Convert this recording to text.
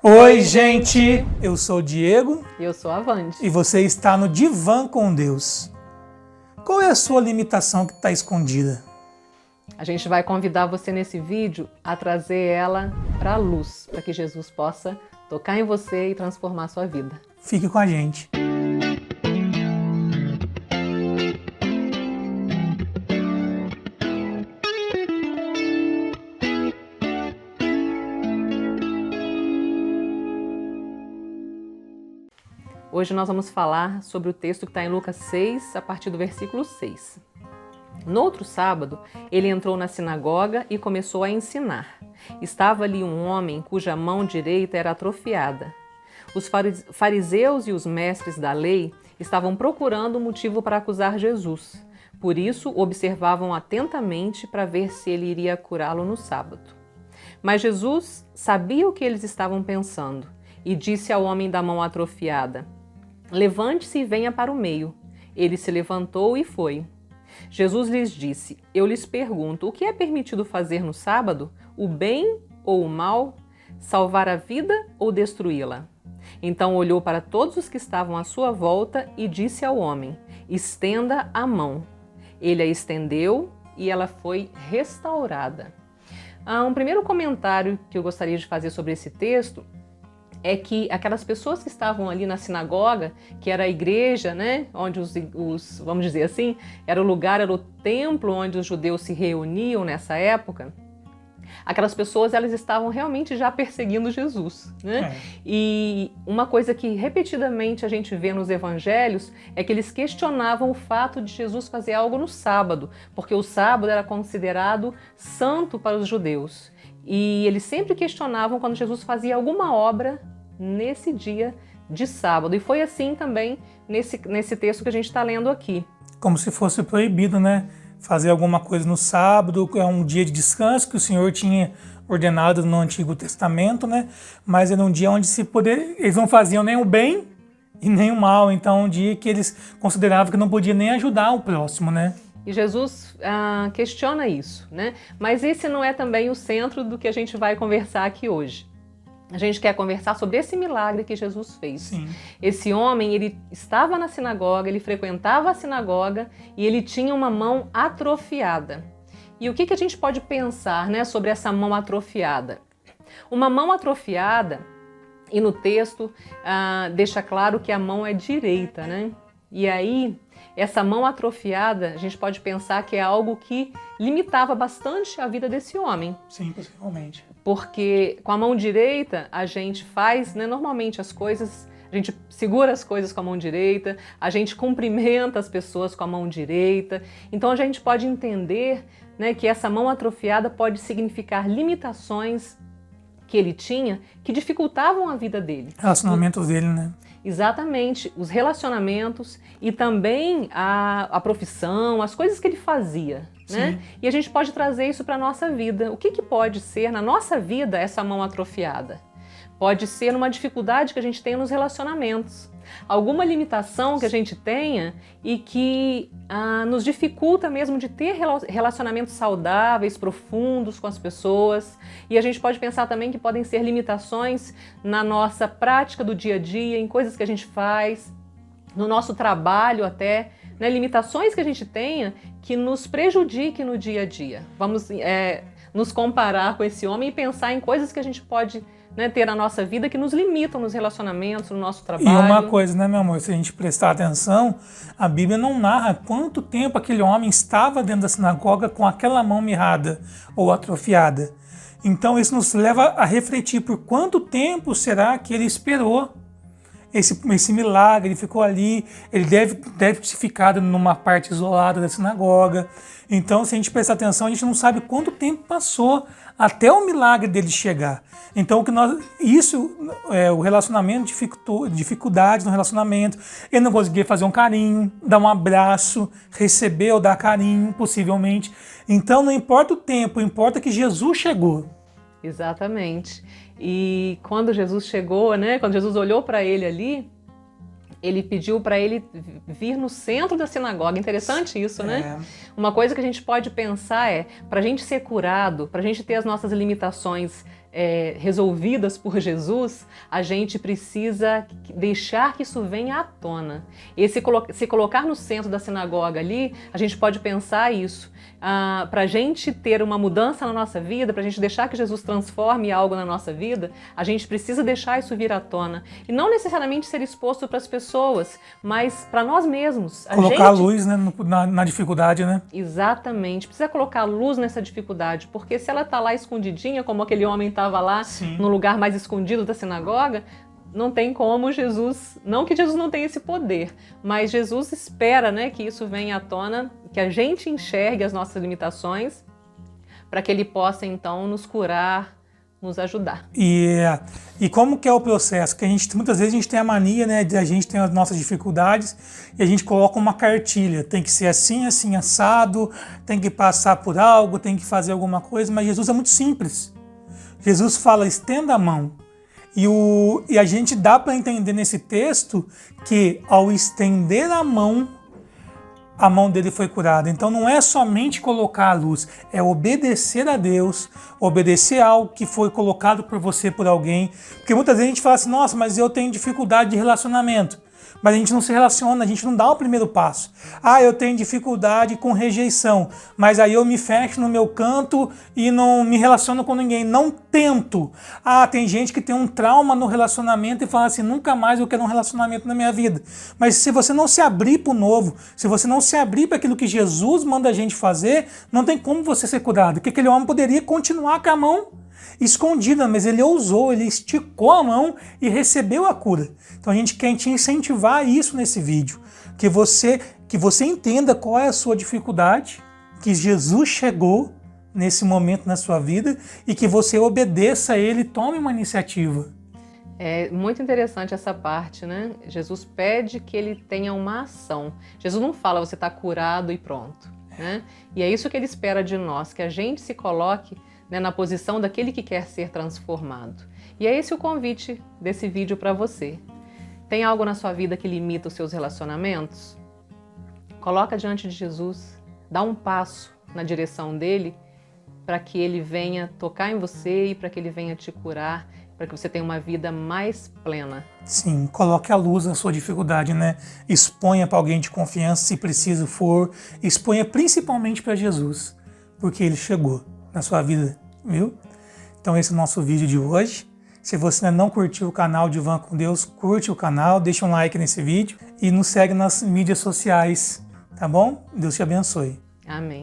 Oi, gente! Eu sou o Diego. E eu sou a Wandi. E você está no Divã com Deus. Qual é a sua limitação que está escondida? A gente vai convidar você nesse vídeo a trazer ela para a luz, para que Jesus possa tocar em você e transformar a sua vida. Fique com a gente. Hoje nós vamos falar sobre o texto que está em Lucas 6, a partir do versículo 6. No outro sábado, ele entrou na sinagoga e começou a ensinar. Estava ali um homem cuja mão direita era atrofiada. Os fariseus e os mestres da lei estavam procurando motivo para acusar Jesus. Por isso, observavam atentamente para ver se ele iria curá-lo no sábado. Mas Jesus sabia o que eles estavam pensando e disse ao homem da mão atrofiada: "Levante-se e venha para o meio." Ele se levantou e foi. Jesus lhes disse: "Eu lhes pergunto, o que é permitido fazer no sábado? O bem ou o mal? Salvar a vida ou destruí-la?" Então olhou para todos os que estavam à sua volta e disse ao homem: "Estenda a mão." Ele a estendeu e ela foi restaurada. Um primeiro comentário que eu gostaria de fazer sobre esse texto é que aquelas pessoas que estavam ali na sinagoga, que era a igreja, né, onde vamos dizer assim, era o templo onde os judeus se reuniam nessa época, aquelas pessoas elas estavam realmente já perseguindo Jesus, né? E uma coisa que repetidamente a gente vê nos evangelhos é que eles questionavam o fato de Jesus fazer algo no sábado, porque o sábado era considerado santo para os judeus. E eles sempre questionavam quando Jesus fazia alguma obra nesse dia de sábado. E foi assim também nesse texto que a gente está lendo aqui. Como se fosse proibido, né? Fazer alguma coisa no sábado, é um dia de descanso que o Senhor tinha ordenado no Antigo Testamento, né? Mas era um dia onde eles não faziam nem o bem e nem o mal. Então, um dia que eles consideravam que não podia nem ajudar o próximo, né? E Jesus questiona isso, né? Mas esse não é também o centro do que a gente vai conversar aqui hoje. A gente quer conversar sobre esse milagre que Jesus fez. Sim. Esse homem, ele estava na sinagoga, ele frequentava a sinagoga e ele tinha uma mão atrofiada. E o que a gente pode pensar, né, sobre essa mão atrofiada? Uma mão atrofiada, e no texto deixa claro que a mão é direita, né? E aí, essa mão atrofiada, a gente pode pensar que é algo que limitava bastante a vida desse homem. Sim, possivelmente. Porque com a mão direita a gente faz, né, normalmente as coisas, a gente segura as coisas com a mão direita, a gente cumprimenta as pessoas com a mão direita. Então a gente pode entender, né, que essa mão atrofiada pode significar limitações que ele tinha que dificultavam a vida dele. Relacionamentos dele, né? Exatamente, os relacionamentos e também a profissão, as coisas que ele fazia, né? E a gente pode trazer isso para a nossa vida. O que pode ser na nossa vida essa mão atrofiada? Pode ser uma dificuldade que a gente tem nos relacionamentos. Alguma limitação que a gente tenha e que nos dificulta mesmo de ter relacionamentos saudáveis, profundos com as pessoas. E a gente pode pensar também que podem ser limitações na nossa prática do dia a dia, em coisas que a gente faz, no nosso trabalho até, né? Limitações que a gente tenha que nos prejudiquem no dia a dia. Vamos nos comparar com esse homem e pensar em coisas que a gente pode, né, ter na nossa vida que nos limitam nos relacionamentos, no nosso trabalho. E uma coisa, né, meu amor, se a gente prestar atenção, a Bíblia não narra quanto tempo aquele homem estava dentro da sinagoga com aquela mão mirrada ou atrofiada. Então isso nos leva a refletir por quanto tempo será que ele esperou esse milagre. Ele ficou ali, ele deve ter ficado numa parte isolada da sinagoga. Então, se a gente prestar atenção, a gente não sabe quanto tempo passou até o milagre dele chegar. Então, o relacionamento dificuldade no relacionamento. Ele não conseguia fazer um carinho, dar um abraço, receber ou dar carinho, possivelmente. Então, não importa o tempo, importa que Jesus chegou. Exatamente. E quando Jesus chegou, né? Quando Jesus olhou para ele ali, ele pediu para ele vir no centro da sinagoga. Interessante isso, né? Uma coisa que a gente pode pensar é, para a gente ser curado, para a gente ter as nossas limitações resolvidas por Jesus, a gente precisa deixar que isso venha à tona. E se colocar no centro da sinagoga ali, a gente pode pensar isso. Para a gente ter uma mudança na nossa vida, para a gente deixar que Jesus transforme algo na nossa vida, a gente precisa deixar isso vir à tona. E não necessariamente ser exposto para as pessoas, mas para nós mesmos. Colocar a luz, né, na dificuldade, né? Exatamente. Precisa colocar luz nessa dificuldade, porque se ela está lá escondidinha, como aquele homem estava lá, Sim, no lugar mais escondido da sinagoga, não tem como Jesus, não que Jesus não tenha esse poder, mas Jesus espera, né, que isso venha à tona, que a gente enxergue as nossas limitações, para que Ele possa então nos curar, nos ajudar. E como que é o processo? Que muitas vezes a gente tem a mania, né, de a gente tem as nossas dificuldades e a gente coloca uma cartilha, tem que ser assim, assim, assado, tem que passar por algo, tem que fazer alguma coisa, mas Jesus é muito simples. Jesus fala, estenda a mão. E a gente dá para entender nesse texto que ao estender a mão dele foi curada. Então não é somente colocar a luz, é obedecer a Deus, obedecer algo que foi colocado por você, por alguém. Porque muitas vezes a gente fala assim, nossa, mas eu tenho dificuldade de relacionamento. Mas a gente não se relaciona, a gente não dá o primeiro passo. Eu tenho dificuldade com rejeição, mas aí eu me fecho no meu canto e não me relaciono com ninguém, não tento. Tem gente que tem um trauma no relacionamento e fala assim, nunca mais eu quero um relacionamento na minha vida. Mas se você não se abrir para o novo, se você não se abrir para aquilo que Jesus manda a gente fazer, não tem como você ser curado. Porque aquele homem poderia continuar com a mão escondida, mas ele ousou, ele esticou a mão e recebeu a cura. Então a gente quer te incentivar isso nesse vídeo, que você entenda qual é a sua dificuldade, que Jesus chegou nesse momento na sua vida e que você obedeça a Ele, tome uma iniciativa. É muito interessante essa parte, né? Jesus pede que ele tenha uma ação. Jesus não fala, você está curado e pronto, né? E é isso que ele espera de nós, que a gente se coloque, né, na posição daquele que quer ser transformado. E é esse o convite desse vídeo para você. Tem algo na sua vida que limita os seus relacionamentos? Coloca diante de Jesus, dá um passo na direção dele para que ele venha tocar em você e para que ele venha te curar, para que você tenha uma vida mais plena. Sim, coloque a luz na sua dificuldade, né? Exponha para alguém de confiança, se preciso for. Exponha principalmente para Jesus, porque ele chegou na sua vida, viu? Então esse é o nosso vídeo de hoje. Se você ainda não curtiu o canal Divã com Deus, curte o canal, deixa um like nesse vídeo e nos segue nas mídias sociais, tá bom? Deus te abençoe. Amém.